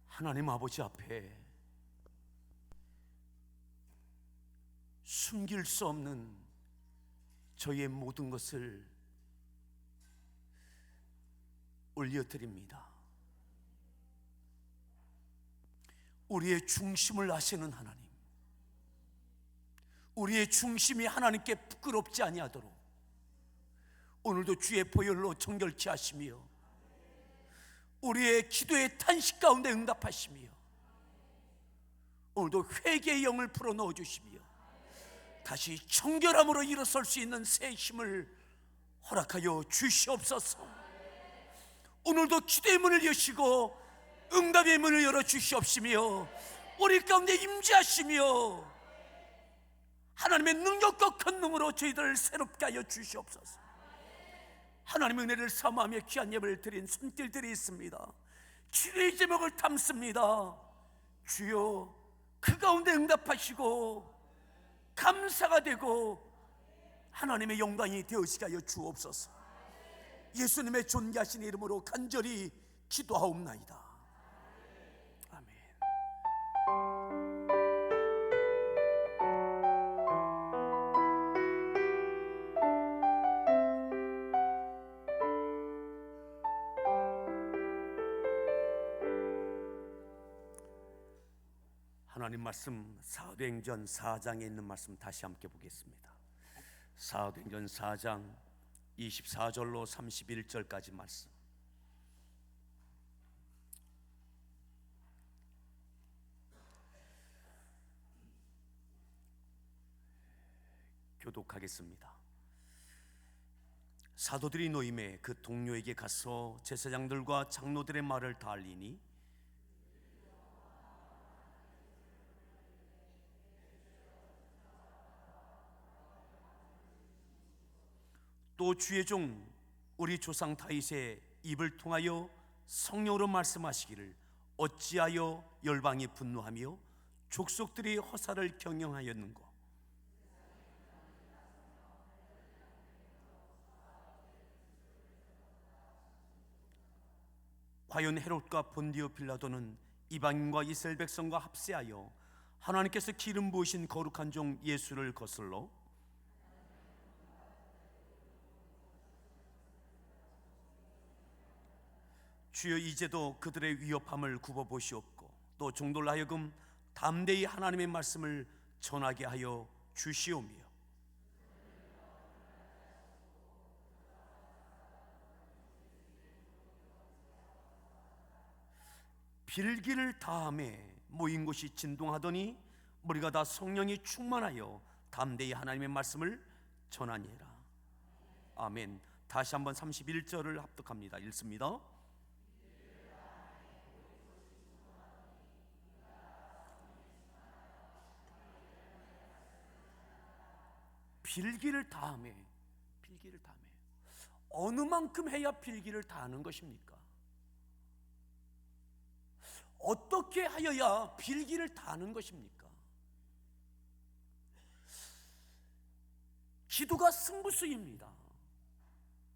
하나님 아버지 앞에 숨길 수 없는 저의 모든 것을 올려드립니다. 우리의 중심을 아시는 하나님, 우리의 중심이 하나님께 부끄럽지 아니하도록 오늘도 주의 보혈로 정결케 하시며 우리의 기도의 탄식 가운데 응답하시며 오늘도 회개의 영을 풀어넣어 주시며 다시 정결함으로 일어설 수 있는 새 힘을 허락하여 주시옵소서. 오늘도 기도의 문을 여시고 응답의 문을 열어 주시옵시며 우리 가운데 임재하시며 하나님의 능력과 권능으로 저희들을 새롭게 하여 주시옵소서. 하나님의 은혜를 사모하며 귀한 예배를 드린 손길들이 있습니다. 주의 제목을 담습니다. 주여, 그 가운데 응답하시고 감사가 되고 하나님의 영광이 되어지게 하여 주옵소서. 예수님의 존귀하신 이름으로 간절히 기도하옵나이다. 아멘. 하나님 말씀 사도행전 4장에 있는 말씀 다시 함께 보겠습니다. 사도행전 4장 24절로 31절까지 말씀. 교독하겠습니다. 사도들이 노임에 그 동료에게 가서 제사장들과 장로들의 말을 다 알리니 또 주의 종 우리 조상 다윗의 입을 통하여 성령으로 말씀하시기를 어찌하여 열방이 분노하며 족속들이 허사를 경영하였는고. 과연 헤롯과 본디오 빌라도는 이방인과 이스라엘 백성과 합세하여 하나님께서 기름 부으신 거룩한 종 예수를 거슬러 주여 이제도 그들의 위협함을 굽어보시옵고 또 종들로 하여금 담대히 하나님의 말씀을 전하게 하여 주시오며 빌기를 다함에 모인 곳이 진동하더니 우리가 다 성령이 충만하여 담대히 하나님의 말씀을 전하니라. 아멘. 다시 한번 31절을 합독합니다. 읽습니다. 빌기를 다함에, 빌기를 다함에 어느 만큼 해야 빌기를 다하는 것입니까? 어떻게 하여야 빌기를 다하는 것입니까? 기도가 승부수입니다.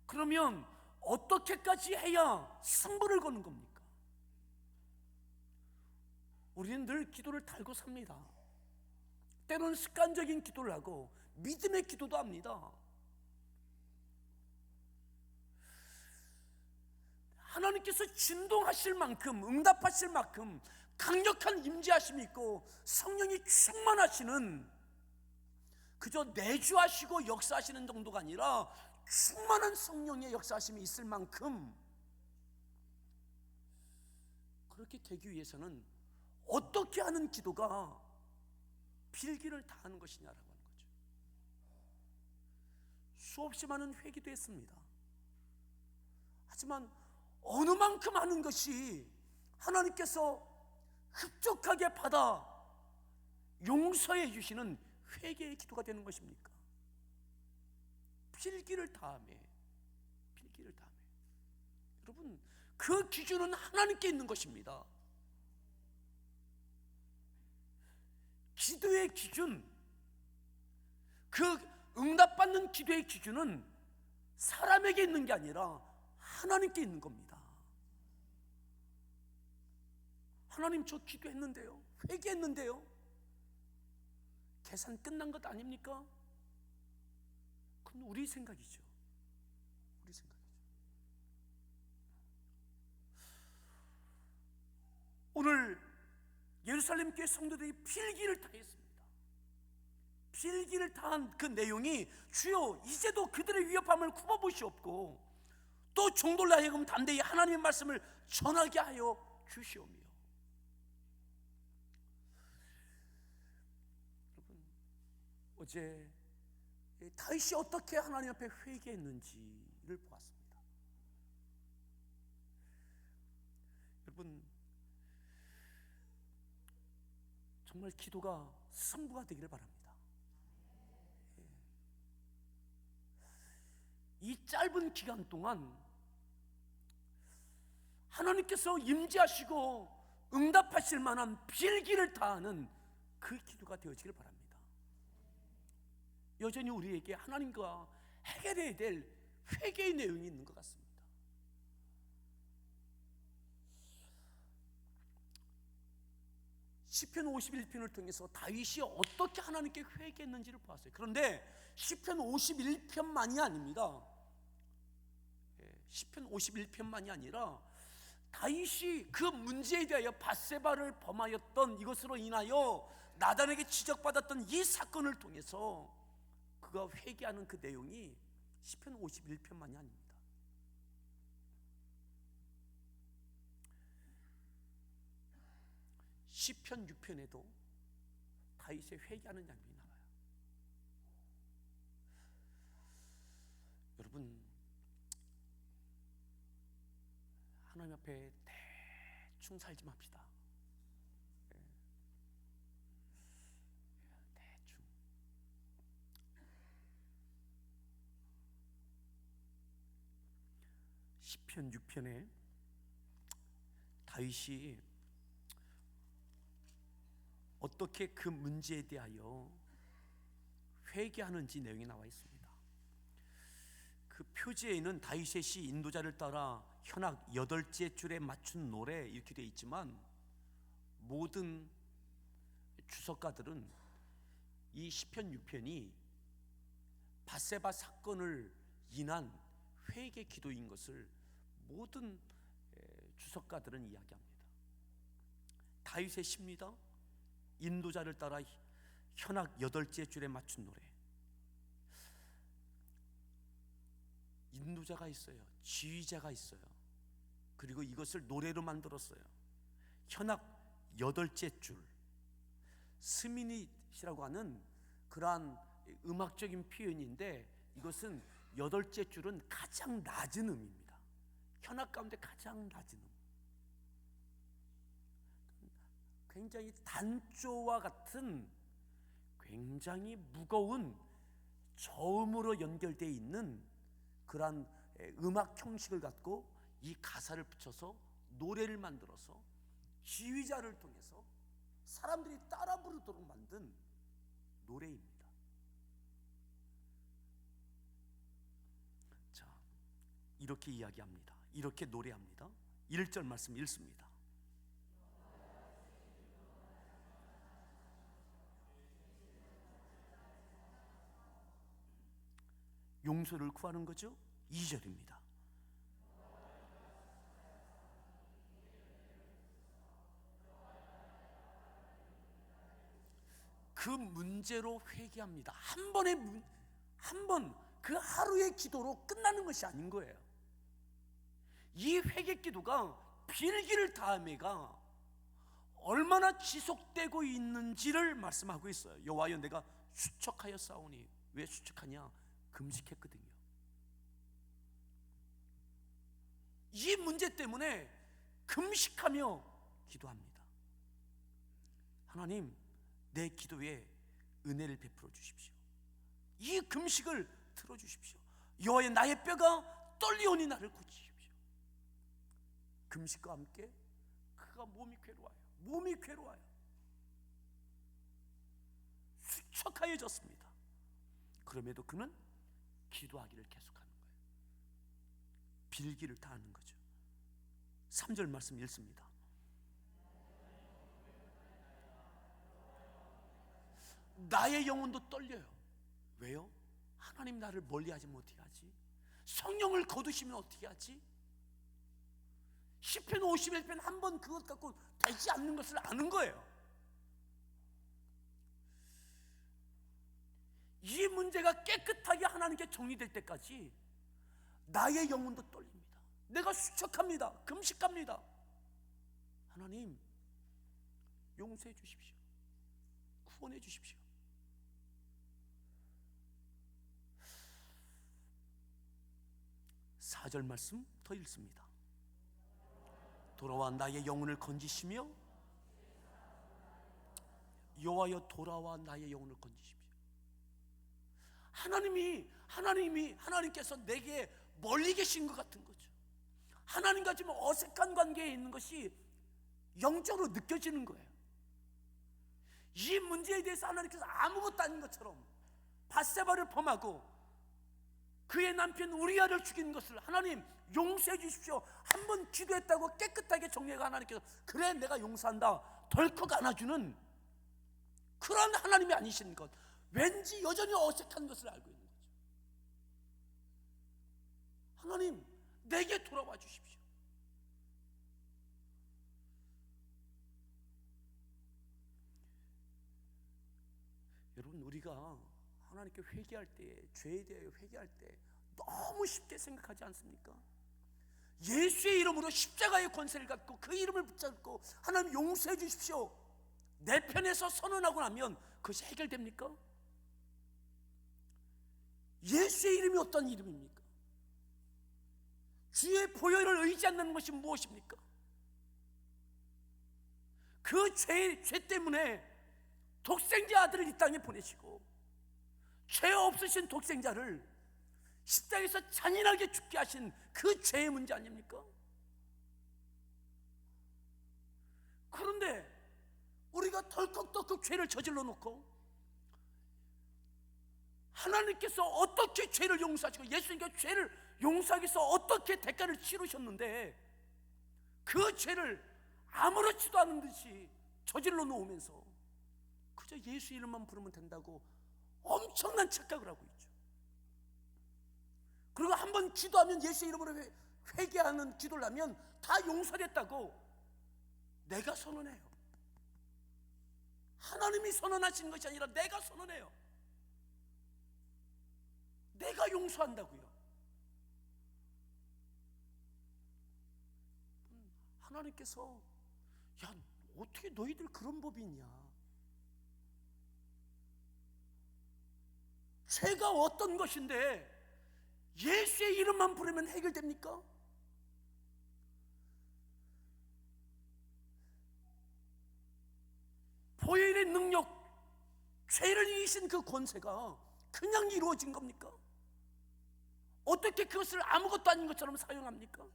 그러면 어떻게까지 해야 승부를 거는 겁니까? 우리는 늘 기도를 달고 삽니다. 때로는 습관적인 기도를 하고 믿음의 기도도 합니다. 하나님께서 진동하실 만큼, 응답하실 만큼 강력한 임재하심이 있고 성령이 충만하시는, 그저 내주하시고 역사하시는 정도가 아니라 충만한 성령의 역사하심이 있을 만큼 그렇게 되기 위해서는 어떻게 하는 기도가 빌기를 다하는 것이냐라고 하는 거죠. 수없이 많은 회기도 했습니다. 하지만 어느 만큼 하는 것이 하나님께서 흡족하게 받아 용서해 주시는 회개의 기도가 되는 것입니까? 빌기를 다함에, 빌기를 다함에. 여러분, 그 기준은 하나님께 있는 것입니다. 기도의 기준, 그 응답받는 기도의 기준은 사람에게 있는 게 아니라 하나님께 있는 겁니다. 하나님 저 기도했는데요, 회개했는데요, 계산 끝난 것 아닙니까? 그건 우리 생각이죠. 우리 생각이죠. 오늘 예루살렘 교회 성도들이 필기를 다했습니다. 필기를 다한 그 내용이 주여 이제도 그들의 위협함을 굽어보시옵고 또 종들로 하여금 담대히 하나님의 말씀을 전하게 하여 주시오며. 여러분, 어제 다윗이 어떻게 하나님 앞에 회개했는지를 보았습니다. 여러분, 정말 기도가 승부가 되기를 바랍니다. 이 짧은 기간 동안 하나님께서 임재하시고 응답하실 만한 필기를 다하는 그 기도가 되어지길 바랍니다. 여전히 우리에게 하나님과 해결해야 될 회개의 내용이 있는 것 같습니다. 시편 51편을 통해서 다윗이 어떻게 하나님께 회개했는지를 보았어요. 그런데 시편 51편만이 아닙니다. 시편 51편만이 아니라 다윗이 그 문제에 대하여 밧세바를 범하였던 이것으로 인하여 나단에게 지적받았던 이 사건을 통해서 그가 회개하는 그 내용이 시편 51편만이 아닙니다. 시편 6편에도 다윗의 회개하는 장면이 나와요. 여러분, 하나님 앞에 대충 살지 맙시다. 대충. 시편 6편에 다윗이 어떻게 그 문제에 대하여 회개하는지 내용이 나와 있습니다. 그 표지에는 다윗의 시 인도자를 따라 현악 8째 줄에 맞춘 노래 이렇게 되어 있지만 모든 주석가들은 이 시편 6편이 밧세바 사건을 인한 회개 기도인 것을 모든 주석가들은 이야기합니다. 다윗의 시입니다. 인도자를 따라 현악 8째 줄에 맞춘 노래. 인도자가 있어요. 지휘자가 있어요. 그리고 이것을 노래로 만들었어요. 현악 8째 줄. 스미닛이라고 하는 그러한 음악적인 표현인데 이것은 8째 줄은 가장 낮은 음입니다. 현악 가운데 가장 낮은 음. 굉장히 단조와 같은 굉장히 무거운 저음으로 연결되어 있는 그러한 음악 형식을 갖고 이 가사를 붙여서 노래를 만들어서 지휘자를 통해서 사람들이 따라 부르도록 만든 노래입니다. 자, 이렇게 이야기합니다. 이렇게 노래합니다. 1절 말씀 읽습니다. 용서를 구하는 거죠. 2절입니다. 그 문제로 회개합니다. 한 번 그 하루의 기도로 끝나는 것이 아닌 거예요. 이 회개 기도가 빌기를 다함에가 얼마나 지속되고 있는지를 말씀하고 있어요. 여호와여 내가 수척하여 싸우니. 왜 수척하냐? 금식했거든요. 이 문제 때문에 금식하며 기도합니다. 하나님, 내 기도에 은혜를 베풀어 주십시오. 이 금식을 틀어주십시오. 여호와여 나의 뼈가 떨리오니 나를 고치십시오. 금식과 함께 그가 몸이 괴로워요. 수척하여졌습니다. 그럼에도 그는 기도하기를 계속하는 거예요. 빌기를 다하는 거죠. 3절 말씀 읽습니다. 나의 영혼도 떨려요. 왜요? 하나님 나를 멀리하시면 어떻게 하지? 성령을 거두시면 어떻게 하지? 시편 51편 한 번 그것 갖고 되지 않는 것을 아는 거예요. 이 문제가 깨끗하게 하나님께 정리될 때까지 나의 영혼도 떨립니다. 내가 수척합니다. 금식합니다. 하나님 용서해 주십시오. 구원해 주십시오. 사절 말씀 더 읽습니다. 돌아와 나의 영혼을 건지시며, 여호와여 돌아와 나의 영혼을 건지십시오. 하나님께서 내게 멀리 계신 것 같은 거죠. 하나님과 지금 어색한 관계에 있는 것이 영적으로 느껴지는 거예요. 이 문제에 대해서 하나님께서 아무것도 아닌 것처럼 밧세바를 범하고 그의 남편 우리아를 죽인 것을 하나님 용서해 주십시오. 한번 기도했다고 깨끗하게 정리해가 하나님께서 그래 내가 용서한다 덜컥 안아주는 그런 하나님이 아니신 것, 왠지 여전히 어색한 것을 알고 있는 거죠. 하나님 내게 돌아와 주십시오. 여러분, 우리가 하나님께 회개할 때, 죄에 대해 회개할 때 너무 쉽게 생각하지 않습니까? 예수의 이름으로 십자가의 권세를 갖고 그 이름을 붙잡고 하나님 용서해 주십시오 내 편에서 선언하고 나면 그것이 해결됩니까? 예수의 이름이 어떤 이름입니까? 주의 보혈을 의지하는 것이 무엇입니까? 그 죄 때문에 독생자 아들을 이 땅에 보내시고 죄 없으신 독생자를 십자가에서 잔인하게 죽게 하신 그 죄의 문제 아닙니까? 그런데 우리가 덜컥덜컥 죄를 저질러 놓고 하나님께서 어떻게 죄를 용서하시고 예수님께서 죄를 용서하기 위해서 어떻게 대가를 치르셨는데 그 죄를 아무렇지도 않은 듯이 저질러 놓으면서 그저 예수 이름만 부르면 된다고 엄청난 착각을 하고 있죠. 그리고 한번 기도하면 예수 이름으로 회개하는 기도를 하면 다 용서됐다고 내가 선언해요. 하나님이 선언하신 것이 아니라 내가 선언해요. 내가 용서한다고요. 하나님께서 야 어떻게 너희들 그런 법이 있냐, 죄가 어떤 것인데 예수의 이름만 부르면 해결됩니까? 보혈의 능력, 죄를 이기신 그 권세가 그냥 이루어진 겁니까? 어떻게 그것을 아무것도 아닌 것처럼 사용합니까?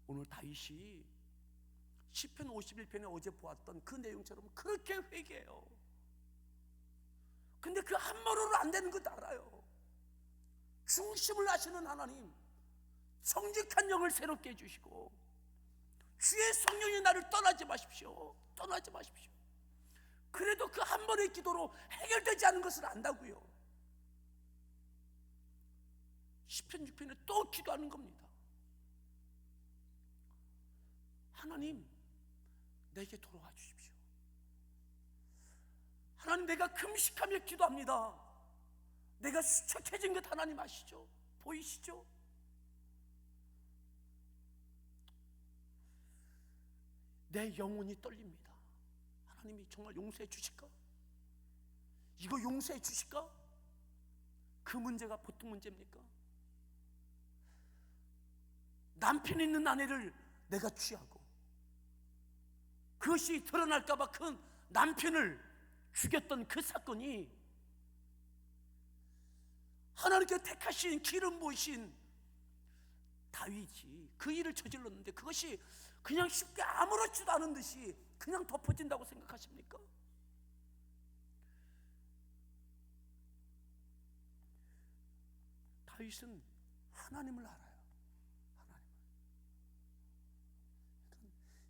오늘 다윗이 시편 51편에 어제 보았던 그 내용처럼 그렇게 회개해요. 근데 그 한마디로 안 되는 것 알아요. 중심을 아시는 하나님, 정직한 영을 새롭게 해주시고 주의 성령이 나를 떠나지 마십시오. 떠나지 마십시오. 그래도 그 한 번의 기도로 해결되지 않은 것을 안다고요. 시편 6편에 또 기도하는 겁니다. 하나님 내게 돌아와 주십시오. 하나님 내가 금식하며 기도합니다. 내가 수척해진 것 하나님 아시죠? 보이시죠? 내 영혼이 떨립니다. 하나님이 정말 용서해 주실까? 이거 용서해 주실까? 그 문제가 보통 문제입니까? 남편 있는 아내를 내가 취하고 그것이 드러날까봐 그 남편을 죽였던 그 사건이 하나님께 택하신 기름 부으신 다윗이 그 일을 저질렀는데 그것이 그냥 쉽게 아무렇지도 않은 듯이 그냥 덮어진다고 생각하십니까? 다윗은 하나님을 알아요. 하나님을.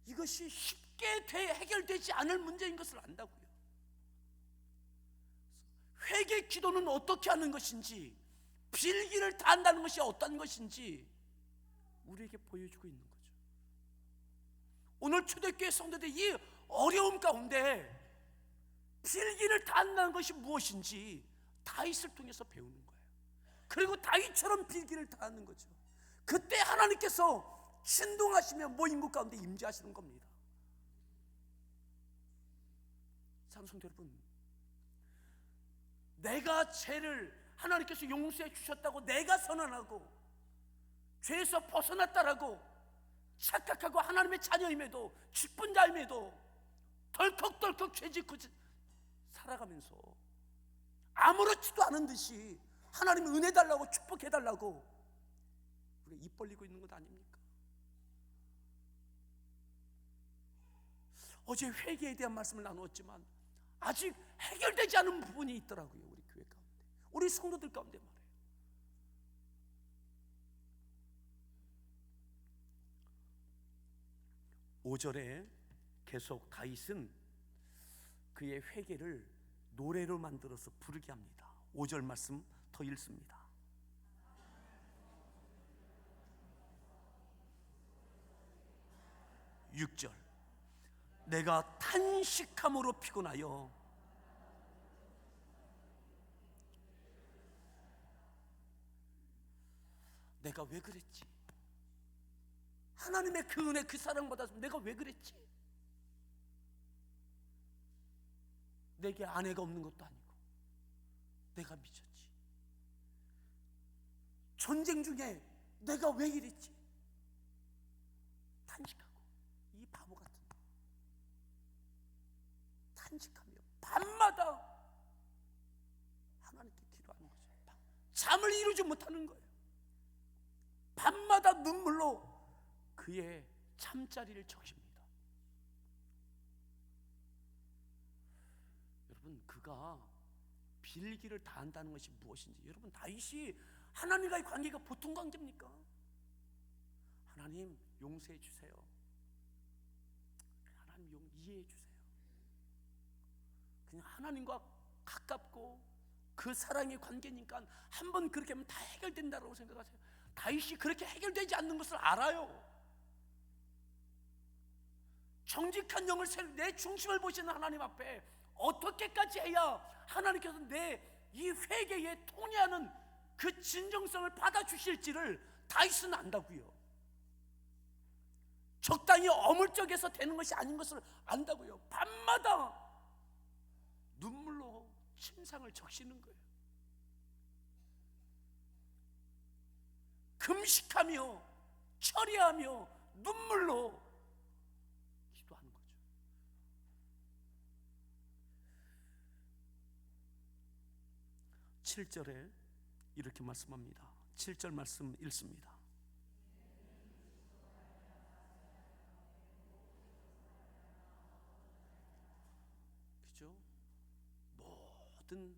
이것이 쉽게 해결되지 않을 문제인 것을 안다고요. 회개 기도는 어떻게 하는 것인지, 빌기를 다한다는 것이 어떤 것인지 우리에게 보여주고 있는 거죠. 오늘 초대교회 성도들이 이 어려움 가운데 빌기를 다한다는 것이 무엇인지 다윗을 통해서 배우는 거예요. 그리고 다윗처럼 빌기를 다하는 거죠. 그때 하나님께서 진동하시며 모인 가운데 임재하시는 겁니다. 사랑하는 성도 여러분, 내가 죄를 하나님께서 용서해 주셨다고 내가 선언하고 죄에서 벗어났다라고 착각하고 하나님의 자녀임에도 직분자임에도 덜컥덜컥 죄짓고 살아가면서 아무렇지도 않은 듯이 하나님 은혜 달라고 축복해 달라고 우리가 입 벌리고 있는 것 아닙니까? 어제 회개에 대한 말씀을 나누었지만 아직 해결되지 않은 부분이 있더라고요. 우리 교회 가운데, 우리 성도들 가운데 말이에요. 5절에 계속 다윗은 그의 회개를 노래로 만들어서 부르게 합니다. 5절 말씀 더 읽습니다. 육 절, 내가 탄식함으로 피곤하여 내가 왜 그랬지? 하나님의 그 은혜, 그 사랑 받았으면 내가 왜 그랬지? 내게 아내가 없는 것도 아니고 내가 미쳤지. 전쟁 중에 내가 왜 이랬지? 탄식하고, 이 바보 같은 거 탄식하며 밤마다 하나님께 기도하는 거죠. 잠을 이루지 못하는 거예요. 밤마다 눈물로 그의 잠자리를 적십니다. 여러분, 그가 빌기를 다한다는 것이 무엇인지, 여러분, 다윗이 하나님과의 관계가 보통 관계입니까? 하나님 용서해 주세요. 하나님 이해해 주세요. 그냥 하나님과 가깝고 그 사랑의 관계니까 한번 그렇게 하면 다 해결된다고 생각하세요. 다윗이 그렇게 해결되지 않는 것을 알아요. 정직한 영을 내 중심을 보시는 하나님 앞에 어떻게까지 해야 하나님께서 내 이 회개에 통해하는 그 진정성을 받아주실지를 다윗은 안다고요. 적당히 어물쩍해서 되는 것이 아닌 것을 안다고요. 밤마다 눈물로 침상을 적시는 거예요. 금식하며 철야하며 눈물로 기도하는 거죠. 칠 절에 이렇게 말씀합니다. 7절 말씀 읽습니다. 그죠? 모든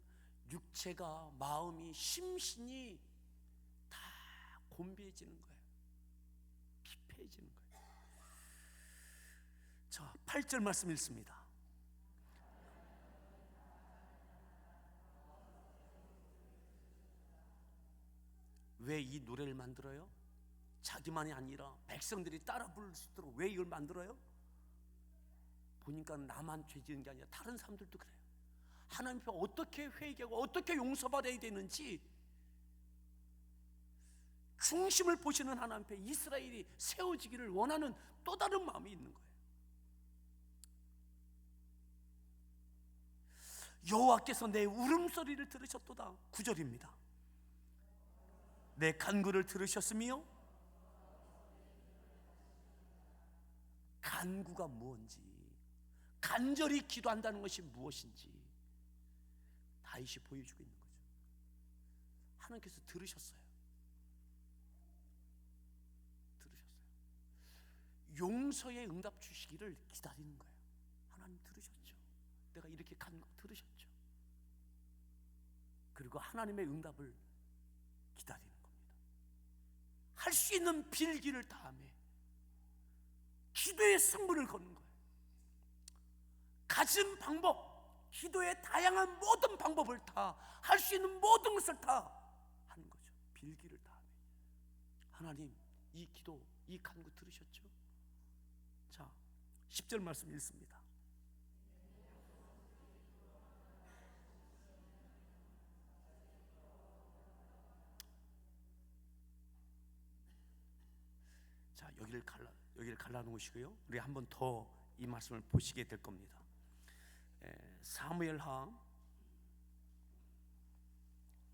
육체가, 마음이, 심신이 다 곤비해지는 거예요. 피폐해지는 거예요. 자, 8절 말씀 읽습니다. 왜 이 노래를 만들어요? 자기만이 아니라 백성들이 따라 부를 수 있도록 왜 이걸 만들어요? 보니까 나만 죄 지은 게 아니라 다른 사람들도 그래요. 하나님 앞에 어떻게 회개하고 어떻게 용서받아야 되는지 중심을 보시는 하나님 앞에 이스라엘이 세워지기를 원하는 또 다른 마음이 있는 거예요. 여호와께서 내 울음소리를 들으셨도다. 9절입니다. 내 간구를 들으셨으며, 간구가 무엇인지, 간절히 기도한다는 것이 무엇인지 다윗이 보여주고 있는 거죠. 하나님께서 들으셨어요. 용서의 응답 주시기를 기다리는 거예요. 하나님 들으셨죠? 내가 이렇게 간구 들으셨죠? 그리고 하나님의 응답을 기다리는 겁니다. 할 수 있는 빌기를 다하며 기도의 승부를 거는 거예요. 가진 방법, 기도의 다양한 모든 방법을 다, 할 수 있는 모든 것을 다 하는 거죠. 빌기를 다 하면. 하나님, 이 기도, 이 간구 들으셨죠? 자, 10절 말씀 읽습니다. 자, 여기를 갈라놓으시고요. 우리 한 번 더 이 말씀을 보시게 될 겁니다. 사무엘하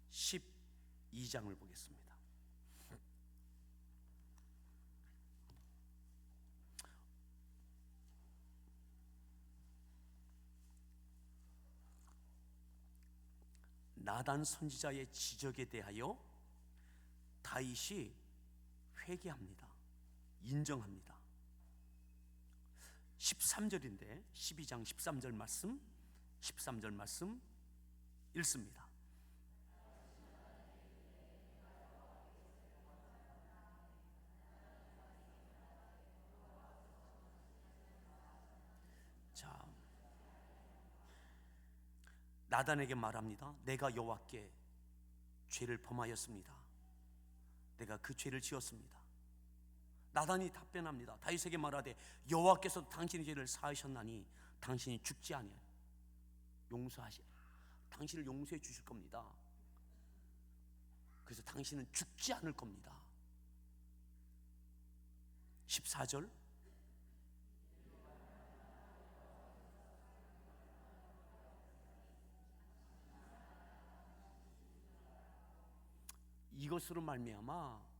12장을 보겠습니다. 나단 선지자의 지적에 대하여 다윗이 회개합니다. 인정합니다. 13절인데 12장 13절 말씀 읽습니다. 자, 나단에게 말합니다. 내가 여호와께 죄를 범하였습니다. 내가 그 죄를 지었습니다. 나단이 답변합니다. 다윗에게 말하되 여호와께서 당신의 죄를 사하셨나니 당신이 죽지 아니하여 당신을 용서해 주실 겁니다. 그래서 당신은 죽지 않을 겁니다. 14절 이것으로 말미암아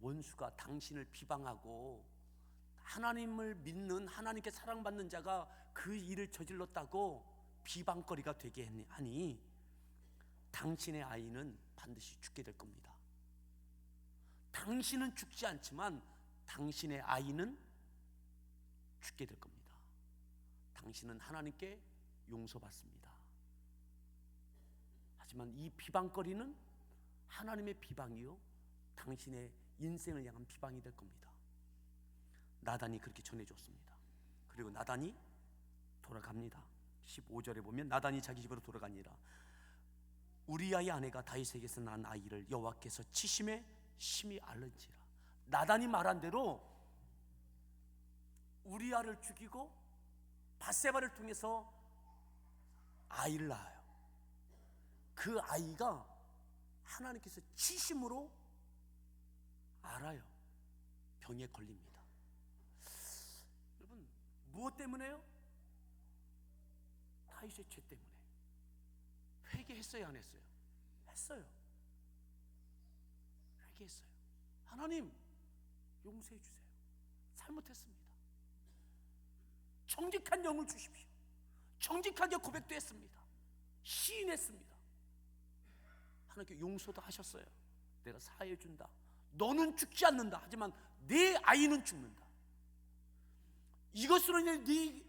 원수가 당신을 비방하고 하나님을 믿는, 하나님께 사랑받는 자가 그 일을 저질렀다고 비방거리가 되게 하니 당신의 아이는 반드시 죽게 될 겁니다. 당신은 죽지 않지만 당신의 아이는 죽게 될 겁니다. 당신은 하나님께 용서받습니다. 하지만 이 비방거리는 하나님의 비방이요, 당신의 인생을 향한 비방이 될 겁니다. 나단이 그렇게 전해줬습니다. 그리고 나단이 돌아갑니다. 15절에 보면 나단이 자기 집으로 돌아가니라. 우리아의 아내가 다윗에게서 난 아이를 여호와께서 치심에 심히 앓는지라. 나단이 말한 대로 우리아를 죽이고 밧세바를 통해서 아이를 낳아요. 그 아이가 하나님께서 치심으로 알아요. 병에 걸립니다. 여러분, 무엇 때문에요? 다윗의 죄 때문에. 회개했어요, 안 했어요? 했어요. 회개했어요. 하나님, 용서해 주세요. 잘못했습니다. 정직한 영을 주십시오. 정직하게 고백도 했습니다. 시인했습니다. 하나님께 용서도 하셨어요. 내가 사해 준다. 너는 죽지 않는다. 하지만 내 아이는 죽는다. 이것으로 인해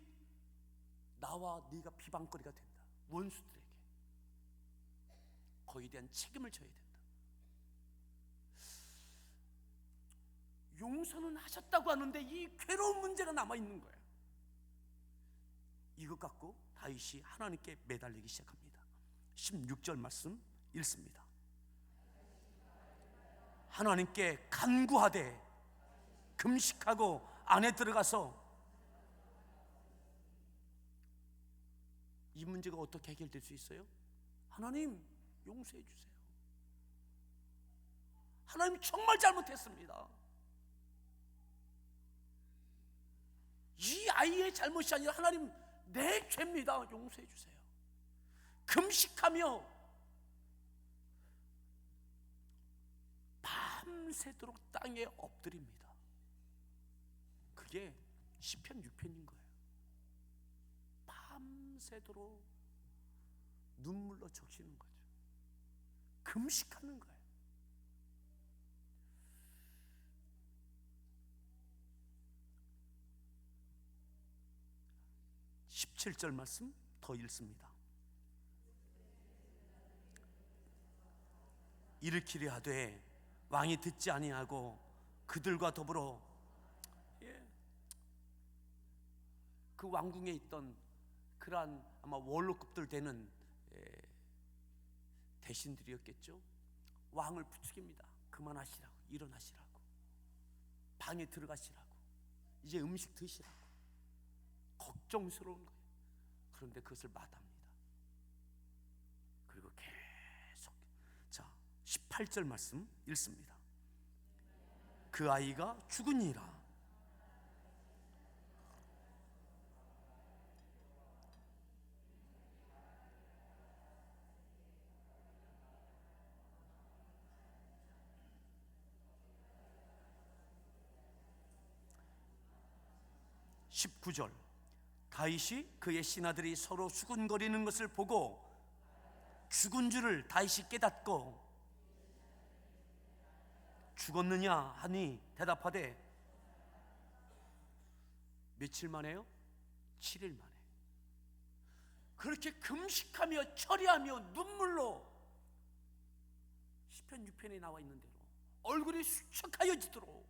나와 네가 비방거리가 된다. 원수들에게 거기에 대한 책임을 져야 된다. 용서는 하셨다고 하는데 이 괴로운 문제가 남아있는 거예요. 이것 갖고 다윗이 하나님께 매달리기 시작합니다. 16절 말씀 읽습니다. 하나님께 간구하되 금식하고 안에 들어가서 이 문제가 어떻게 해결될 수 있어요? 하나님, 용서해 주세요. 하나님, 정말 잘못했습니다. 이 아이의 잘못이 아니라 하나님, 내 죄입니다. 용서해 주세요. 금식하며 밤새도록 땅에 엎드립니다. 그게 시편 6편인 거예요. 밤새도록 눈물로 적시는 거죠. 금식하는 거예요. (17절) 말씀 더 읽습니다. 일으키려 하되 왕이 듣지 아니하고 그들과 더불어 그 왕궁에 있던 그러한 아마 원로급들 되는 대신들이었겠죠. 왕을 부추깁니다. 그만하시라고, 일어나시라고, 방에 들어가시라고, 이제 음식 드시라고. 걱정스러운 거예요. 그런데 그것을 마다합니다. 그리고 계속, 자 18절 말씀 읽습니다. 그 아이가 죽으니라. (19절) 다윗이 그의 신하들이 서로 수군거리는 것을 보고 죽은 줄을 다윗이 깨닫고 죽었느냐 하니 대답하되 며칠 만에요? 7일 만에. 그렇게 금식하며 철야하며 눈물로 시편 6편에 나와 있는 대로 얼굴이 수척하여지도록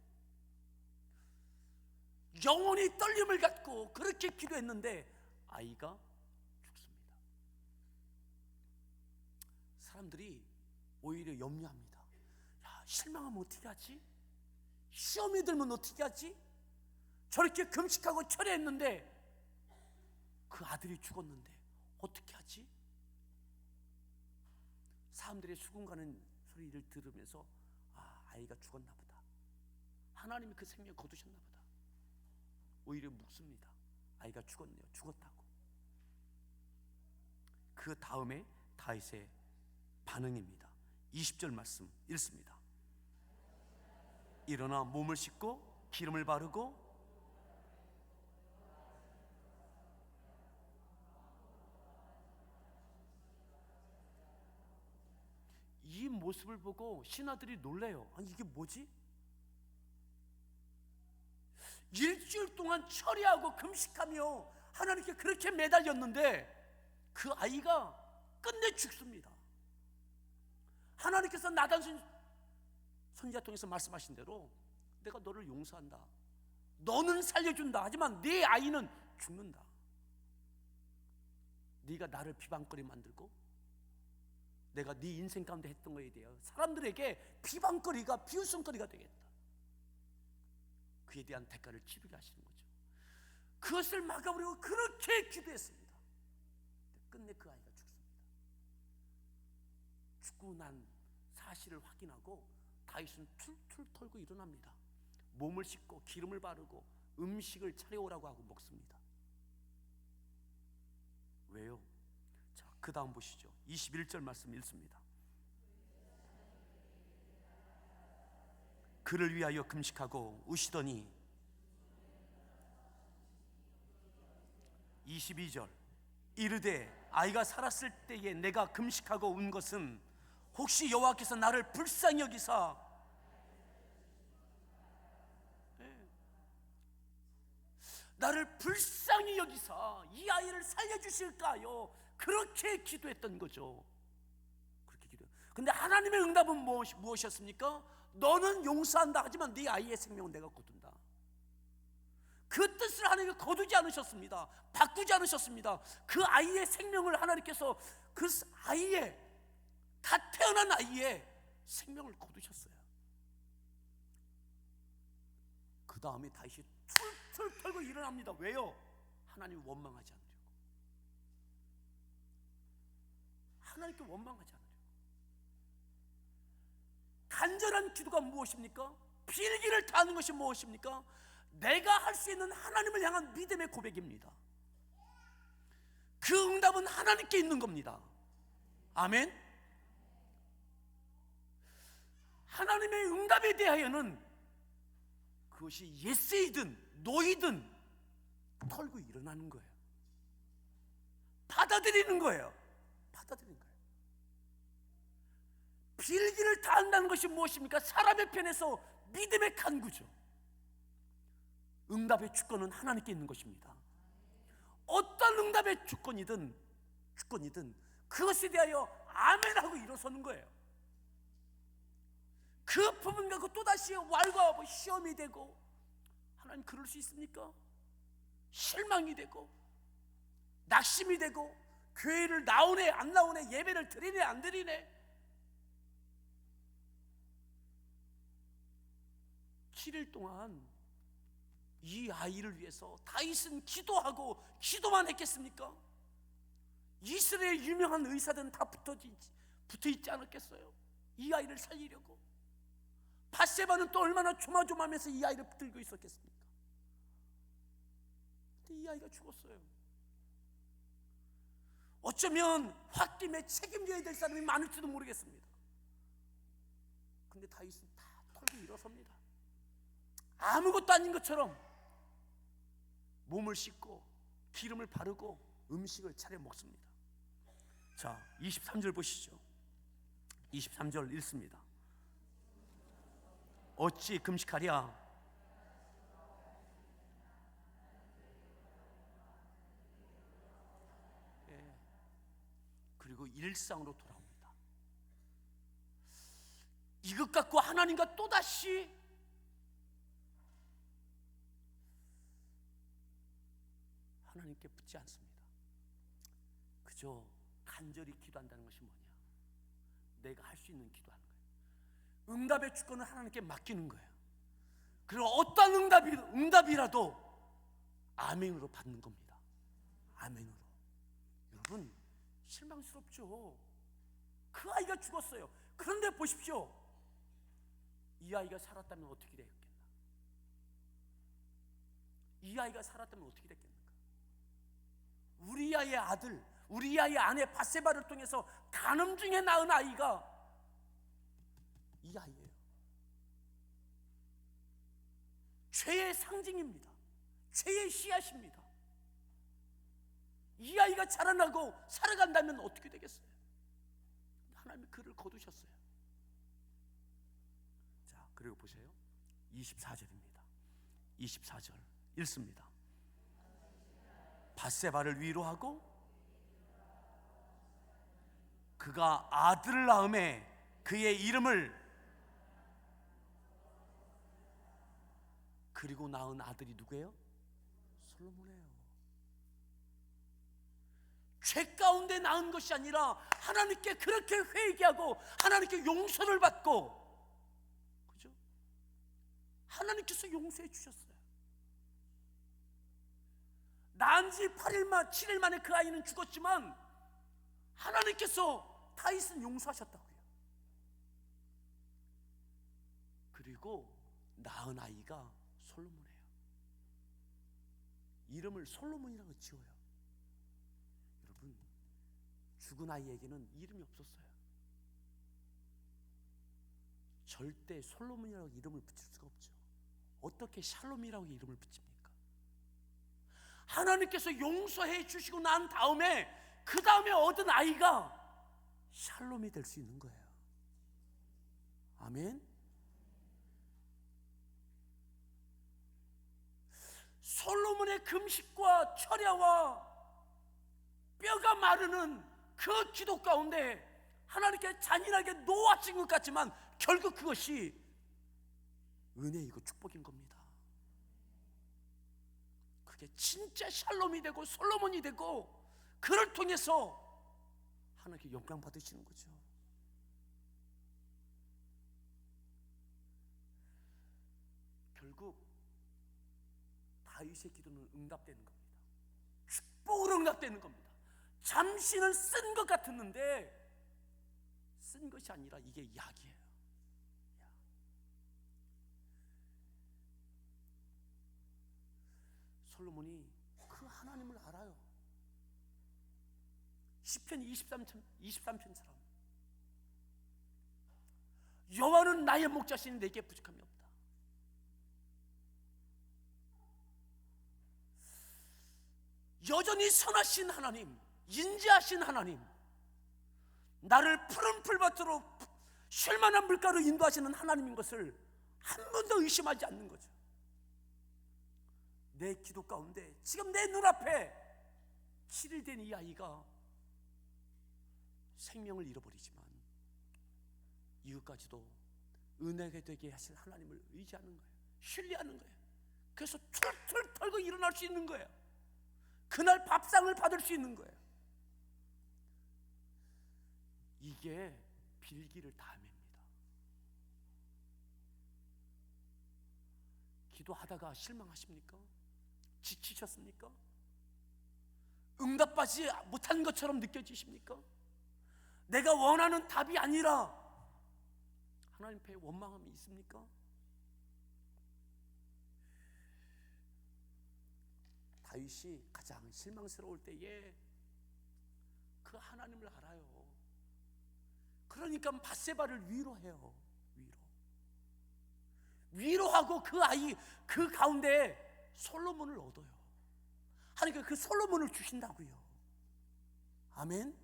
영혼이 떨림을 갖고 그렇게 기도했는데 아이가 죽습니다. 사람들이 오히려 염려합니다. 야, 실망하면 어떻게 하지? 시험이 들면 어떻게 하지? 저렇게 금식하고 철회했는데 그 아들이 죽었는데 어떻게 하지? 사람들의 수군 가는 소리를 들으면서 아이가 죽었나 보다, 하나님이 그 생명 거두셨나 보다. 오히려 묻습니다. 아이가 죽었네요. 죽었다고. 그 다음에 다윗의 반응입니다. 20절 말씀 읽습니다. 일어나 몸을 씻고 기름을 바르고 이 모습을 보고 신하들이 놀래요. 아니 이게 뭐지? 일주일 동안 철야하고 금식하며 하나님께 그렇게 매달렸는데 그 아이가 끝내 죽습니다. 하나님께서 나단 선지자 통해서 말씀하신 대로 내가 너를 용서한다, 너는 살려준다, 하지만 네 아이는 죽는다. 네가 나를 비방거리 만들고 내가 네 인생 가운데 했던 거에 대해 사람들에게 비방거리가, 비웃음거리가 되겠다. 그에 대한 대가를 치르게 하시는 거죠. 그것을 막아버리고 그렇게 기도했습니다. 끝내 그 아이가 죽습니다. 죽고 난 사실을 확인하고 다윗은 툴툴 털고 일어납니다. 몸을 씻고 기름을 바르고 음식을 차려오라고 하고 먹습니다. 왜요? 자, 그 다음 보시죠. 21절 말씀 읽습니다. 그를 위하여 금식하고 우시더니 22절 이르되 아이가 살았을 때에 내가 금식하고 운 것은 혹시 여호와께서 나를 불쌍히 여기사 나를 불쌍히 여기사 이 아이를 살려주실까요? 그렇게 기도했던 거죠. 그렇게 기도. 근데 하나님의 응답은 무엇이었습니까? 너는 용서한다, 하지만 네 아이의 생명은 내가 거둔다. 그 뜻을 하나님이 거두지 않으셨습니다. 바꾸지 않으셨습니다. 그 아이의 생명을 하나님께서 그 아이의, 갓 태어난 아이의 생명을 거두셨어요. 그 다음에 다윗이 툴툴 털고 일어납니다. 왜요? 하나님 원망하지 않으려고. 하나님께 원망하지 않으려고. 간절한 기도가 무엇입니까? 필기를 다하는 것이 무엇입니까? 내가 할 수 있는 하나님을 향한 믿음의 고백입니다. 그 응답은 하나님께 있는 겁니다. 아멘. 하나님의 응답에 대하여는 그것이 예세이든 노이든 털고 일어나는 거예요. 받아들이는 거예요. 받아들이는 거예요. 필기를 다한다는 것이 무엇입니까? 사람의 편에서 믿음의 간구죠. 응답의 주권은 하나님께 있는 것입니다. 어떤 응답의 주권이든 그것에 대하여 아멘하고 일어서는 거예요. 그 부분 갖고 또다시 왈가하고 시험이 되고, 하나님 그럴 수 있습니까? 실망이 되고 낙심이 되고 교회를 나오네 안 나오네, 예배를 드리네 안 드리네. 7일 동안 이 아이를 위해서 다윗은 기도하고 기도만 했겠습니까? 이스라엘 유명한 의사들은 다 붙어있지 않았겠어요? 이 아이를 살리려고. 밧세바는 또 얼마나 조마조마하면서 이 아이를 붙들고 있었겠습니까? 근데 이 아이가 죽었어요. 어쩌면 홧김에 책임져야 될 사람이 많을지도 모르겠습니다. 근데 다윗은 다 털고 일어섭니다. 아무것도 아닌 것처럼 몸을 씻고 기름을 바르고 음식을 차려 먹습니다. 자, 23절 보시죠. 23절 읽습니다. 어찌 금식하랴? 그리고 일상으로 돌아옵니다. 이것 갖고 하나님과 또다시 하나님께 붙지 않습니다. 그저 간절히 기도한다는 것이 뭐냐? 내가 할 수 있는 기도하는 거예요. 응답의 주권을 하나님께 맡기는 거예요. 그리고 어떤 응답이라도 아멘으로 받는 겁니다. 아멘으로. 여러분, 실망스럽죠? 그 아이가 죽었어요. 그런데 보십시오. 이 아이가 살았다면 어떻게 됐겠나? 이 아이가 살았다면 어떻게 됐겠는가? 우리아의 아들, 우리아의 아내 밧세바를 통해서 간음 중에 낳은 아이가 이 아이예요. 죄의 상징입니다. 죄의 씨앗입니다. 이 아이가 자라나고 살아간다면 어떻게 되겠어요? 하나님이 그를 거두셨어요. 자, 그리고 보세요. 24절입니다. 24절 읽습니다. 밧세바를 위로하고 그가 아들을 낳음에 그의 이름을, 그리고 낳은 아들이 누구예요? 솔로몬이에요. 죄 가운데 낳은 것이 아니라 하나님께 그렇게 회개하고 하나님께 용서를 받고, 그죠? 하나님께서 용서해 주셨어요. 낳은 지 7일 만에 그 아이는 죽었지만 하나님께서 다윗은 용서하셨다고요. 그리고 낳은 아이가 솔로몬이에요. 이름을 솔로몬이라고 지어요. 여러분, 죽은 아이에게는 이름이 없었어요. 절대 솔로몬이라고 이름을 붙일 수가 없죠. 어떻게 샬롬이라고 이름을 붙입니까? 하나님께서 용서해 주시고 난 다음에 그 다음에 얻은 아이가 샬롬이 될 수 있는 거예요. 아멘. 솔로몬의 금식과 철야와 뼈가 마르는 그 기도 가운데 하나님께 잔인하게 놓아진 것 같지만 결국 그것이 은혜이고 축복인 겁니다. 그게 진짜 샬롬이 되고 솔로몬이 되고, 그를 통해서 하나님께 영광 받으시는 거죠. 결국 다윗의 기도는 응답되는 겁니다. 축복으로 응답되는 겁니다. 잠시는 쓴 것 같았는데 쓴 것이 아니라 이게 약이에요. 약. 솔로몬이 그 하나님을 알아요. 시편 23편처럼 여호와는 나의 목자시니 내게 부족함이 없다. 여전히 선하신 하나님, 인자하신 하나님, 나를 푸른 풀밭으로 쉴만한 물가로 인도하시는 하나님인 것을 한 번도 의심하지 않는 거죠. 내 기도 가운데 지금 내 눈앞에 7일 된 이 아이가 생명을 잃어버리지만 이것까지도 은혜가 되게 하실 하나님을 의지하는 거예요. 신뢰하는 거예요. 그래서 툴툴 털고 일어날 수 있는 거예요. 그날 밥상을 받을 수 있는 거예요. 이게 빌기를 다함입니다. 기도하다가 실망하십니까? 지치셨습니까? 응답받지 못한 것처럼 느껴지십니까? 내가 원하는 답이 아니라 하나님 앞에 원망함이 있습니까? 다윗이 가장 실망스러울 때에 그 하나님을 알아요. 그러니까 밧세바를 위로해요. 위로하고 그 아이 그 가운데 솔로몬을 얻어요. 하나님께서 그 솔로몬을 주신다고요. 아멘.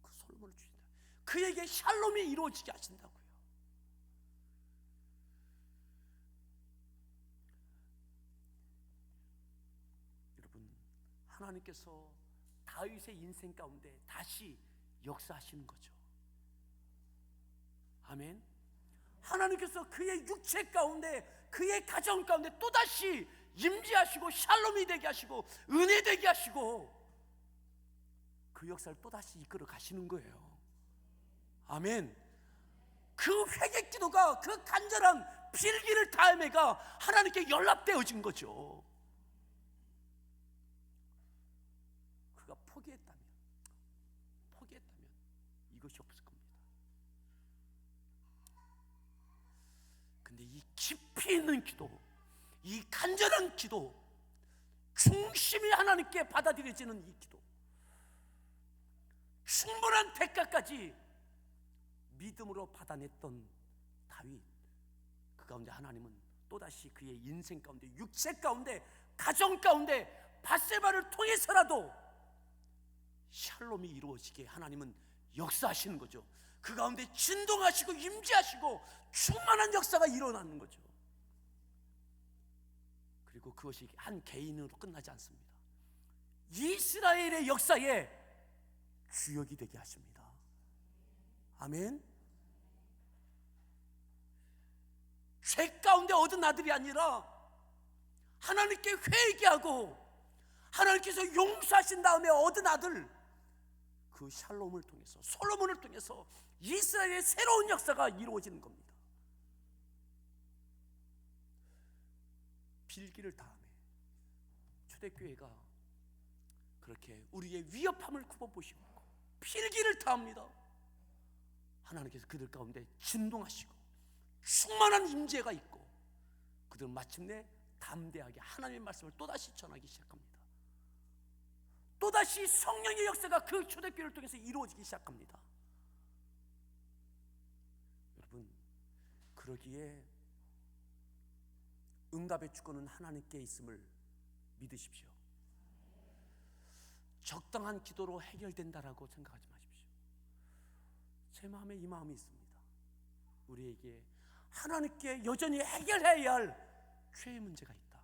그 솔로몬을 주신다. 그에게 샬롬이 이루어지게 하신다고요. 여러분, 하나님께서 다윗의 인생 가운데 다시 역사하시는 거죠. 아멘. 하나님께서 그의 육체 가운데, 그의 가정 가운데 또다시 임재하시고 샬롬이 되게 하시고 은혜 되게 하시고 그 역사를 또다시 이끌어 가시는 거예요. 아멘. 그 회개 기도가, 그 간절한 빌기를 다함에가 하나님께 연락되어진 거죠. 그가 포기했다면 이것이 없을 겁니다. 근데 이 깊이 있는 기도, 이 간절한 기도, 중심이 하나님께 받아들여지는 이 기도, 충분한 대가까지 믿음으로 받아냈던 다윗, 그 가운데 하나님은 또다시 그의 인생 가운데, 육체 가운데, 가정 가운데 밧세바를 통해서라도 샬롬이 이루어지게 하나님은 역사하시는 거죠. 그 가운데 진동하시고 임재하시고 충만한 역사가 일어나는 거죠. 그리고 그것이 한 개인으로 끝나지 않습니다. 이스라엘의 역사에 주역이 되게 하십니다. 아멘. 죄 가운데 얻은 아들이 아니라 하나님께 회개하고 하나님께서 용서하신 다음에 얻은 아들, 그 샬롬을 통해서, 솔로몬을 통해서 이스라엘의 새로운 역사가 이루어지는 겁니다. 빌기를 다음에 초대교회가 그렇게 우리의 위협함을 굽어보시고 빌기를 다합니다. 하나님께서 그들 가운데 진동하시고 충만한 임재가 있고 그들은 마침내 담대하게 하나님의 말씀을 또다시 전하기 시작합니다. 또다시 성령의 역사가 그 초대교회를 통해서 이루어지기 시작합니다. 여러분, 그러기에 응답의 주권은 하나님께 있음을 믿으십시오. 적당한 기도로 해결된다라고 생각하지 마십시오. 제 마음에 이 마음이 있습니다. 우리에게 하나님께 여전히 해결해야 할 죄의 문제가 있다.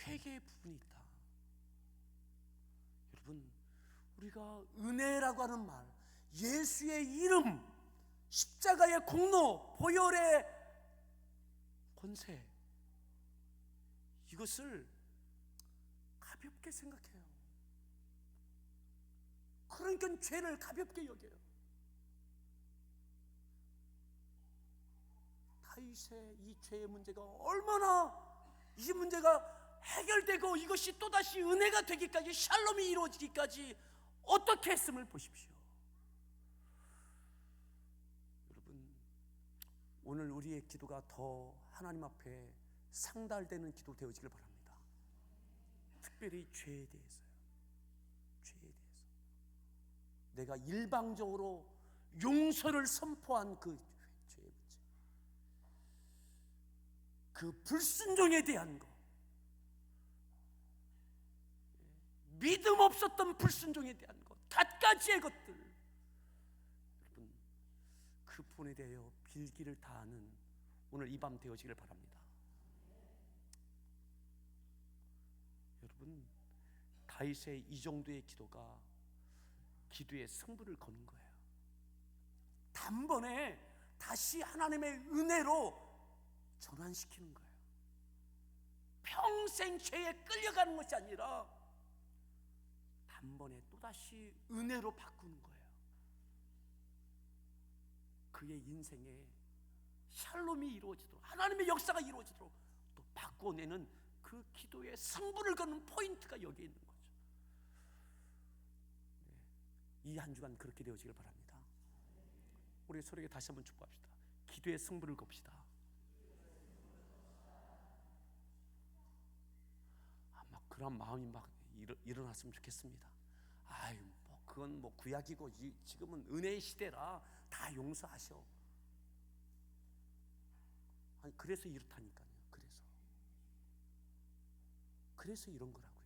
회개의 부분이 있다. 여러분, 우리가 은혜라고 하는 말, 예수의 이름, 십자가의 공로, 보혈의 권세, 이것을 가볍게 생각해요. 그러니까 죄를 가볍게 여겨요. 다윗의 이 죄의 문제가 얼마나, 이 문제가 해결되고 이것이 또다시 은혜가 되기까지, 샬롬이 이루어지기까지 어떻게 했음을 보십시오. 여러분, 오늘 우리의 기도가 더 하나님 앞에 상달되는 기도 되어지길 바랍니다. 특별히 죄에 대해서요. 죄에 대해서 내가 일방적으로 용서를 선포한 그 죄의 문제, 그 불순종에 대한 것, 믿음 없었던 불순종에 대한 것, 갖가지의 것들, 여러분, 그 부분에 대하여 빌기를 다하는 오늘 이 밤 되어지길 바랍니다. 여러분, 다윗의 이 정도의 기도가 기도의 승부를 거는 거예요. 단번에 다시 하나님의 은혜로 전환시키는 거예요. 평생 죄에 끌려가는 것이 아니라 단번에 또다시 은혜로 바꾸는 거예요. 그의 인생에 샬롬이 이루어지도록, 하나님의 역사가 이루어지도록 또 바꿔내는 그 기도의 승부를 거는 포인트가 여기에 있는 거죠. 이 한 주간 그렇게 되어지길 바랍니다. 우리 서로에게 다시 한번 축복합시다. 기도의 승부를 겁시다. 막 그런 마음이 막 일어났으면 좋겠습니다. 아유, 뭐 그건 뭐 구약이고 지금은 은혜의 시대라 다 용서하셔. 아니, 그래서 이렇다니까요. 그래서 이런 거라고요.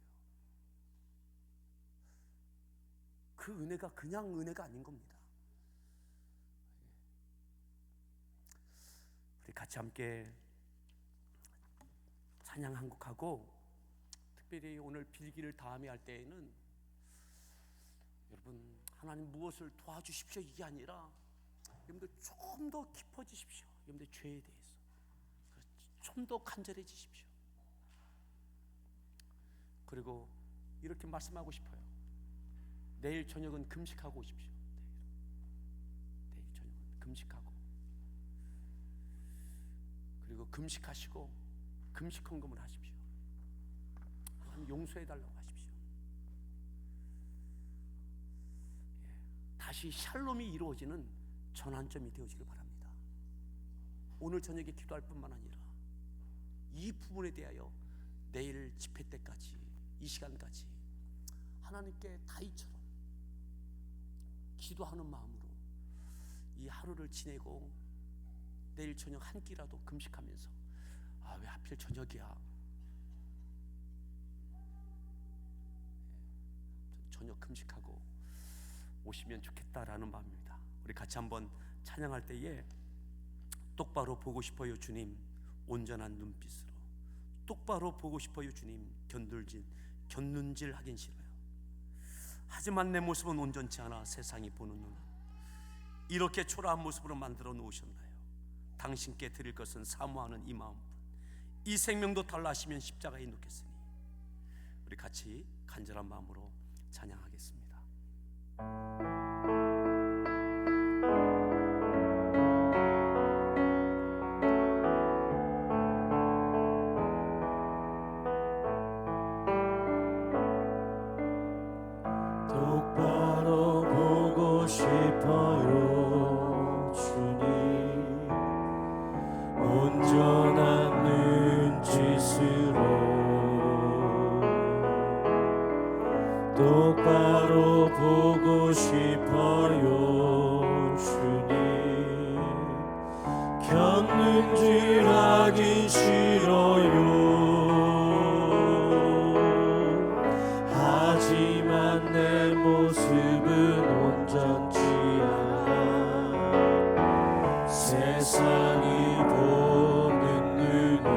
그 은혜가 그냥 은혜가 아닌 겁니다. 우리 같이 함께 찬양 한 곡하고, 특별히 오늘 빌기를 다음에 할 때에는 여러분, 하나님 무엇을 도와주십시오 이게 아니라 여러분들 좀 더 깊어지십시오. 여러분들 죄에 대해서 좀 더 간절해지십시오. 그리고 이렇게 말씀하고 싶어요. 내일 저녁은 금식하고 오십시오. 내일 저녁은 금식하고, 그리고 금식하시고 금식 헌금을 하십시오. 하나님 용서해달라고 하십시오. 다시 샬롬이 이루어지는 전환점이 되어지길 바랍니다. 오늘 저녁에 기도할 뿐만 아니라 이 부분에 대하여 내일 집회 때까지, 이 시간까지 하나님께 다이처럼 기도하는 마음으로 이 하루를 지내고 내일 저녁 한 끼라도 금식하면서, 아, 왜 하필 저녁이야? 저녁 금식하고 오시면 좋겠다라는 마음입니다. 우리 같이 한번 찬양할 때에 똑바로 보고 싶어요 주님, 온전한 눈빛으로 똑바로 보고 싶어요 주님, 곁눈질 하긴 싫어요. 하지만 내 모습은 온전치 않아 세상이 보는 눈은 이렇게 초라한 모습으로 만들어 놓으셨나요? 당신께 드릴 것은 사모하는 이 마음뿐. 이 생명도 달라하시면 십자가에 놓겠으니. 우리 같이 간절한 마음으로 찬양하겠습니다. 똑바로 보고 싶어요 주님, 온전한 눈짓으로 똑바로 보고 싶어요 주님, 곁눈질하긴 싫어요. 하지만 내 모습은 온전치 않아 세상이 보는 눈은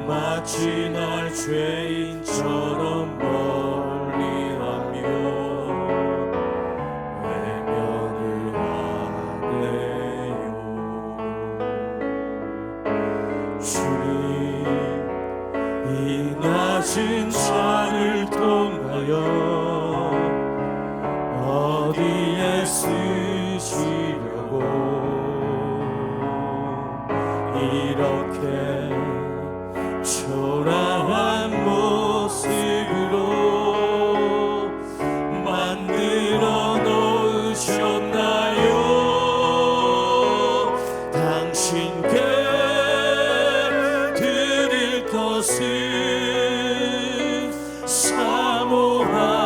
마치 날 죄인처럼 멀리하며 외면을 하네요. 주님, 이 낮은 산을 통하여 어디에 쓰시려고 이렇게 초라한 모습으로 만들어 놓으셨나요? 당신께 드릴 것은 사모하는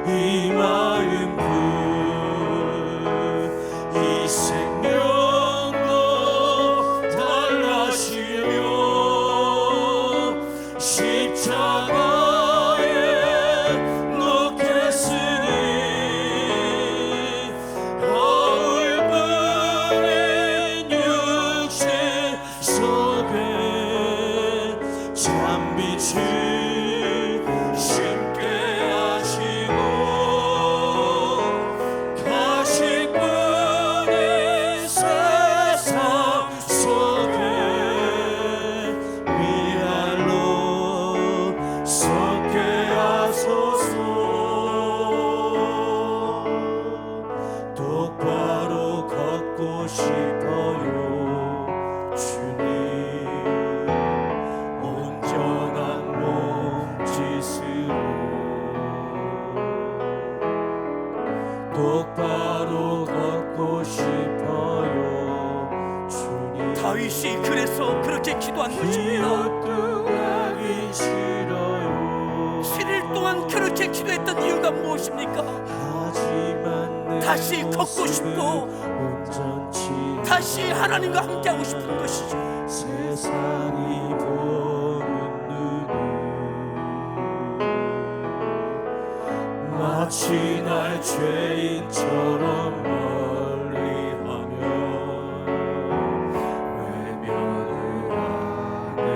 이 마음뿐. 이 생명도 똑바로 걷고 싶어요. 주님, 온전한 몸짓으로 똑바로 걷고 싶어요. 주님, 다윗이 그래서 그렇게 기도한 것입니다. 기도하기 싫어요. 7일 동안 그렇게 기도했던 이유가 무엇입니까? 하지만 다시 걷고 싶고 온전치 다시 하나님과 함께하고 싶은 것이죠. 세상이 보는 눈은 마치 날 죄인처럼 멀리하며 외면을 하네요.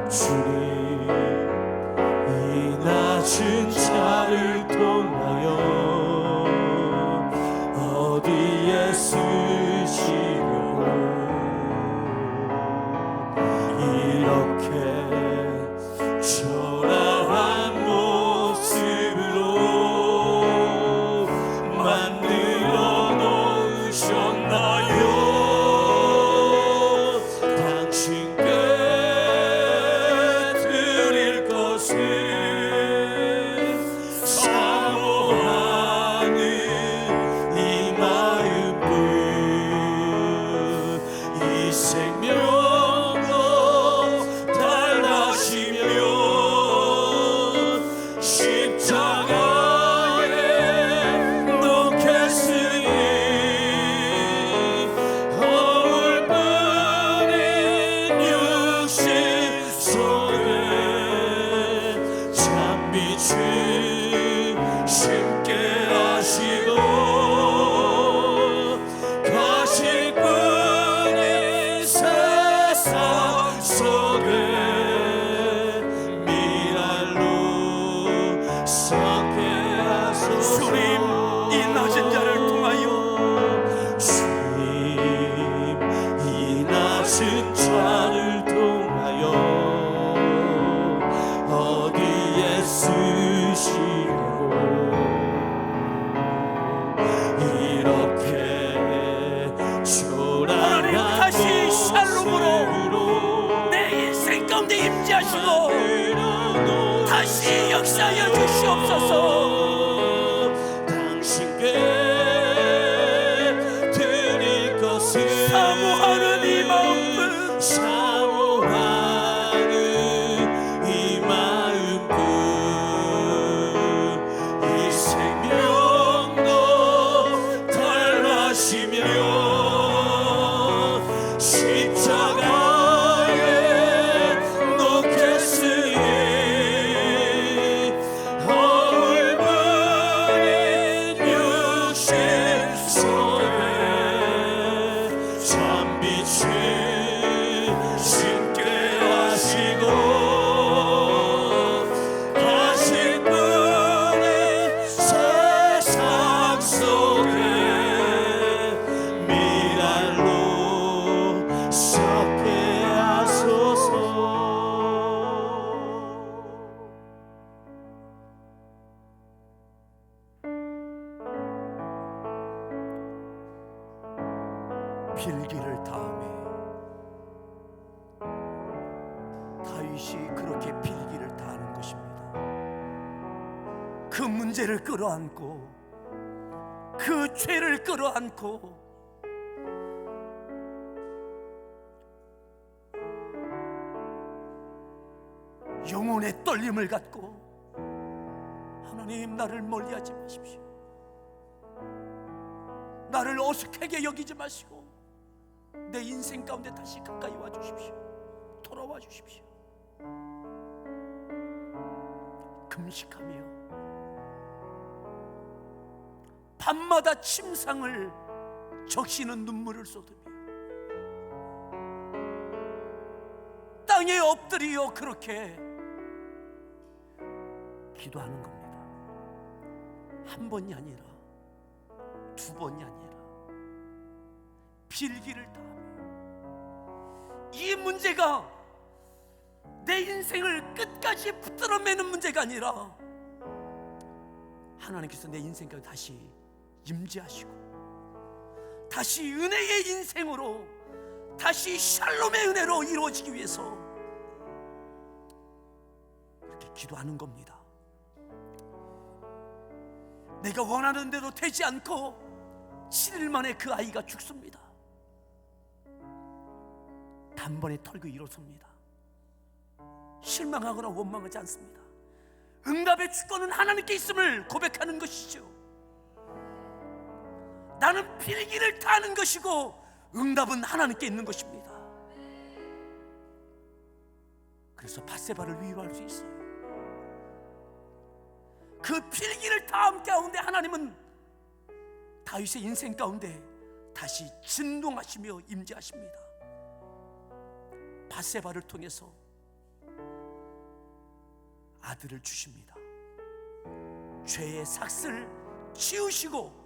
주님, 이 낮은 자를 통하여 어디에 쓰시려고 이렇게 초라한 모습으로 만들어 놓으셨나요? 당신께 드릴 것은 사모하는 이 마음뿐, 이 생명도 달라시며 십자가에 놓겠으니 허울뿐인 육신 속에 찬빛을 심게 하시고 가시뿐인 세상 속에 미랄로 섞게 하소서. 주님, 이 낮은 자를 통하여 주님, 이 낮은 자를 통하여 어디에 쓰시려고 이렇게 초라한 하나님 다시 샬롬으로 모습으로 내 인생 가운데 임재하시고 만들어 다시 역사하여 주시옵소서. 당신께 드릴 것은 사모하는 이 마음뿐, 사모하는 이 마음뿐, 이 생명도 달라시며 십자가에 놓겠으니 허울뿐인 육신 속에 찬빛을 심게 하시고 가시뿐인 세상 속에 미랄로 섞게 하소서. 필기를 다음에 다윗이 그렇게 필기를 다하는 것입니다. 그 문제를 끌어안고 그 죄를 끌어안고 영혼의 떨림을 갖고 하나님, 나를 멀리하지 마십시오. 나를 어색하게 여기지 마시고 내 인생 가운데 다시 가까이 와 주십시오. 돌아와 주십시오. 금식하며 밤마다 침상을 적시는 눈물을 쏟으며 땅에 엎드려 그렇게 기도하는 겁니다. 한 번이 아니라 두 번이 아니라 필기를 다하며 이 문제가 내 인생을 끝까지 붙들어 매는 문제가 아니라 하나님께서 내 인생 가운데 다시 임재하시고 다시 은혜의 인생으로, 다시 샬롬의 은혜로 이루어지기 위해서 그렇게 기도하는 겁니다. 내가 원하는 대로 되지 않고 7일 만에 그 아이가 죽습니다. 단번에 털고 일어섭니다. 실망하거나 원망하지 않습니다. 응답의 주권은 하나님께 있음을 고백하는 것이죠. 나는 필기를 타는 것이고 응답은 하나님께 있는 것입니다. 그래서 밧세바를 위로할 수 있어요. 그 필기를 타함 가운데 하나님은 다윗의 인생 가운데 다시 진동하시며 임재하십니다. 밧세바를 통해서 아들을 주십니다. 죄의 삭슬 치우시고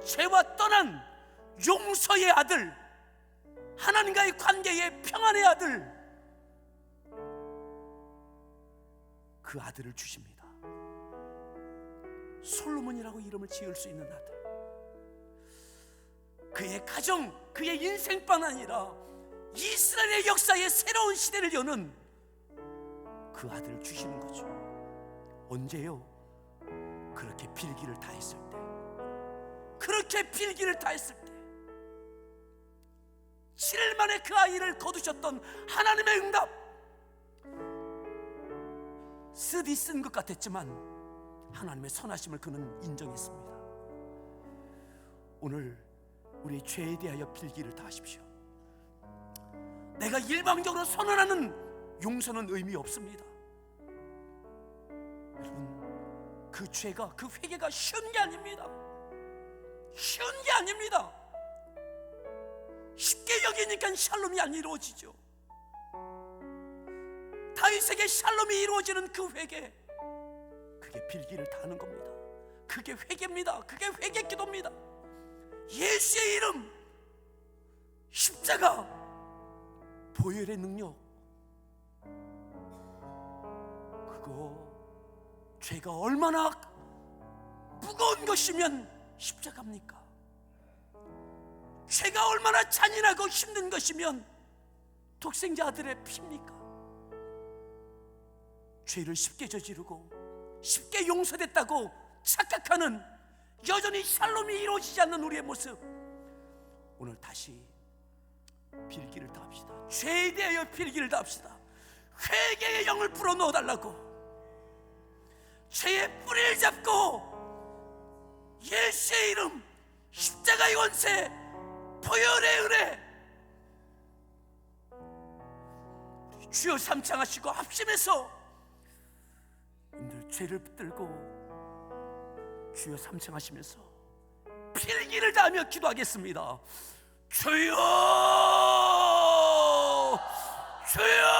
죄와 떠난 용서의 아들, 하나님과의 관계의 평안의 아들, 그 아들을 주십니다. 솔로몬이라고 이름을 지을 수 있는 아들. 그의 가정, 그의 인생뿐 아니라 이스라엘의 역사의 새로운 시대를 여는 그 아들을 주시는 거죠. 언제요? 그렇게 필기를 다했을 때, 그렇게 필기를 다했을 때, 7일 만에 그 아이를 거두셨던 하나님의 응답. 쓰디 쓴 것 같았지만 하나님의 선하심을 그는 인정했습니다. 오늘 우리 죄에 대하여 필기를 다하십시오. 내가 일방적으로 선언하는 용서는 의미 없습니다. 여러분, 그 죄가, 그 회개가 쉬운 게 아닙니다. 쉬운 게 아닙니다. 쉽게 여기니까 샬롬이 안 이루어지죠. 다윗에게 샬롬이 이루어지는 그 회개, 그게 필기를 다하는 겁니다. 그게 회개입니다. 그게 회개 기도입니다. 예수의 이름, 십자가, 보혈의 능력, 그거 죄가 얼마나 무거운 것이면 십자가입니까? 죄가 얼마나 잔인하고 힘든 것이면 독생자 아들의 피입니까? 죄를 쉽게 저지르고 쉽게 용서됐다고 착각하는, 여전히 샬롬이 이루어지지 않는 우리의 모습, 오늘 다시 필기를 다합시다. 죄에 대하여 필기를 다합시다. 회개의 영을 불어넣어 달라고, 죄의 뿌리를 잡고 예수의 이름, 십자가의 원세, 보혈의 은혜, 주여 삼창하시고 합심해서 여러분들 죄를 붙들고 주여 삼창하시면서 필기를 다하며 기도하겠습니다. 주여, 주여,